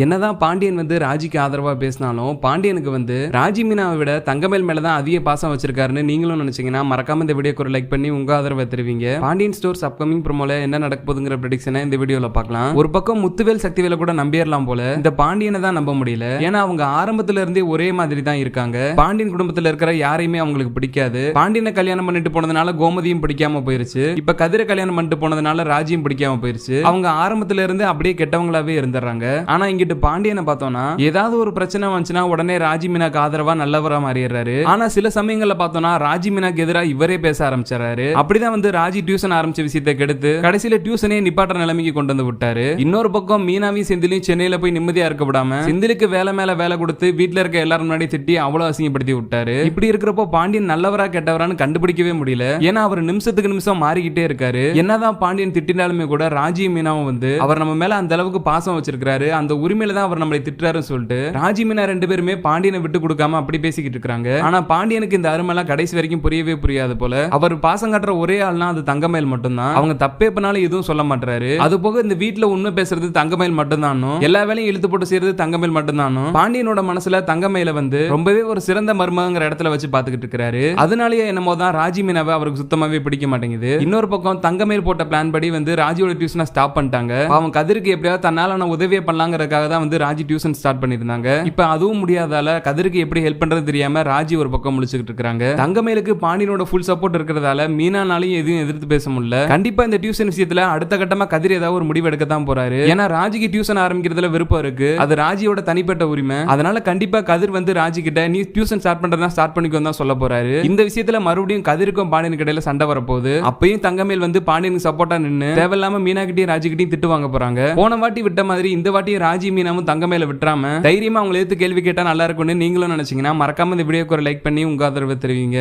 என்னதான் பாண்டியன் வந்து ராஜிக்கு ஆதரவா பேசினாலும் பாண்டியனுக்கு வந்து ராஜி மீனாவை விட தங்கமேல் மேலதான் அதிக பாசம் வச்சிருக்காருன்னு நீங்களும் நினைச்சீங்கன்னா மறக்காம இந்த வீடியோக்கு ஒரு லைக் பண்ணி உங்க ஆதரவை தெரிவிங்க. பாண்டியன் ஸ்டோர்ஸ் அப்கமிங் ப்ரோமோல என்ன நடக்க போகுதுங்கிற ப்ரெடிக்ஷனை இந்த வீடியோல பார்க்கலாம். ஒரு பக்கம் முத்துவேல் சக்திவேல கூட நம்பிடலாம் போல, இந்த பாண்டியனை தான் நம்ப முடியல. ஏன்னா அவங்க ஆரம்பத்துல இருந்தே ஒரே மாதிரி தான் இருக்காங்க. பாண்டியன் குடும்பத்துல இருக்கிற யாரையுமே அவங்களுக்கு பிடிக்காது. பாண்டியனை கல்யாணம் பண்ணிட்டு போனதுனால கோமதியும் பிடிக்காம போயிருச்சு. இப்ப கதிரை கல்யாணம் பண்ணிட்டு போனதுனால ராஜியும் பிடிக்காம போயிருச்சு. அவங்க ஆரம்பத்துல இருந்து அப்படியே கெட்டவங்களாவே இருந்துறாங்க. ஆனா இங்கிட்டு பாண்டியனை பார்த்தோம்னா ஏதாவது ஒரு பிரச்சனை வந்துச்சுன்னா உடனே ராஜி மீனாக்கு ஆதரவா நல்லவரா மாறிடுறாரு. ஆனா சில சமயங்கள்ல பார்த்தோம்னா ராஜி மீனாக்கு எதிராக இவரே பேச ஆரம்பிச்சாரு. அப்படிதான் வந்து ராஜி டியூஷன் ஆரம்பிச்ச விஷயத்தை கெடுத்து கடைசியில டியூஷனே நிப்பாட்டுற நிலைமைக்கு கொண்டு வந்து விட்டாரு. இன்னொரு பக்கம் மீனாவையும் செந்திலையும் சென்னையில போய் நிம்மதியா இருக்க விடாம செந்திலுக்கு வேலை மேல வேலை கொடுத்து வீட்டுல இருக்க எல்லாரும் முன்னாடி திட்டி அவ்வளவு அசிங்கப்படுத்தி விட்டாரு. இப்படி இருக்கிறப்போ பாண்டியன் நல்லவரா கெட்டவரான்னு கண்டுபிடிக்கவே முடியல. ஏன்னா அவர் நிமிஷத்துக்கு நிமிஷம் மாறிக்கிட்டே இருக்காரு. என்னதான் பாண்டியன் திட்டினாலுமே கூட ராஜி மீனாவும் வந்து அவர் நம்ம மேல அந்த அளவுக்கு பாசம் வச்சிருக்காரு, அந்த உரிமையில தான் அவர் நம்மளை திட்டுறாருன்னு சொல்லிட்டு ராஜி மீனா ரெண்டு பேருமே பாண்டியனை விட்டு கொடுக்காம அப்படி பேசிக்கிட்டு இருக்காங்க. ஆனா பாண்டியனுக்கு இந்த அருமெல்லாம் கடைசி வரைக்கும் புரியவே புரியாது போல. அவர் பாசம் காட்டுற ஒரே ஆள்னா அது தங்கமேல் மட்டும்தான். அவங்க தப்பே பண்ணாலும் எதுவும் சொல்ல மாட்டாரு. அது போக இந்த வீட்டுல உண்மை பேசுறது தங்கமேல் மட்டும்தான், எல்லா வேலையும் இழுத்து போட்டு செய்யறது தங்கமேல் மட்டும்தான். பாண்டியனோட மனசுல தங்கமேல வந்து ரொம்பவே ஒரு சிறந்த மருமகங்கிற இடத்துல வச்சு பாத்துக்கிட்டு இருக்காரு. அதனாலேயே என்னமோ தான் ராஜி மீனாவை அவருக்கு சுத்தமாவே பிடிக்க மாட்டேங்குது. இன்னொரு பக்கம் தங்கமேல் போட்ட பிளான் படி வந்து ராஜியோட டியூஷனை ஸ்டாப் பண்ணிட்டாங்க. அவன் கதிருக்கு எப்படியாவது தன்னால உதவியை பண்ணலாங்கிறதுக்காக தான் வந்து ராஜி டியூஷன் ஸ்டார்ட் பண்ணிருந்தாங்க. இப்ப அதுவும் முடியாதால கதிருக்கு எப்படி ஹெல்ப் பண்றது தெரியாம ராஜி ஒரு பக்கம் முழிச்சுக்கிட்டு இருக்காங்க. தங்கமேலுக்கு பாண்டியனோட ஃபுல் சப்போர்ட் இருக்கிறதால மீனானாலையும் எதுவும் எதிர்த்து பேச முடியல. கண்டிப்பா இந்த டியூஷன் விஷயத்துல அடுத்த கட்டமா கதிர் ஏதாவது ஒரு முடிவு எடுக்க தான் போறாரு. ஏன்னா ராஜிக்கு டியூஷன் ஆரம்பிக்கிறதுல விருப்பம் இருக்கு, அது ராஜியோட தனிப்பட்ட உரிமை. அதனால கண்டிப்பா கதிர் வந்து ராஜி கிட்ட நீ டியூஷன் ஸ்டார்ட் பண்றதா ஸ்டார்ட் பண்ணிக்கோ தான் சொல்ல போறாரு. இந்த விஷயத்துல மறுபடியும் கதிருக்கும் பாண்டியனுக்கு இடையில சண்டை வரப்போகுது. அப்பயும் தங்கமேல் வந்து பாண்டியனுக்கு சப்போர்ட்டா நின்னு தேவையில்லாம மீனா கிட்டயும் ராஜி கிட்டயும் திட்டு வாங்க போறாங்க. போன வாட்டி விட்ட மாதிரி இந்த வாட்டி ராஜி மீனாவும் தங்கமேல விட்டுறாம தைரியமா அவங்களை எடுத்து கேள்வி கேட்டா நல்லா இருக்கும்னு நீங்களும் நினைச்சீங்கன்னா மறக்காம இந்த வீடியோக்கு ஒரு லைக் பண்ணி உங்க ஆதரவை தெரிவிங்க.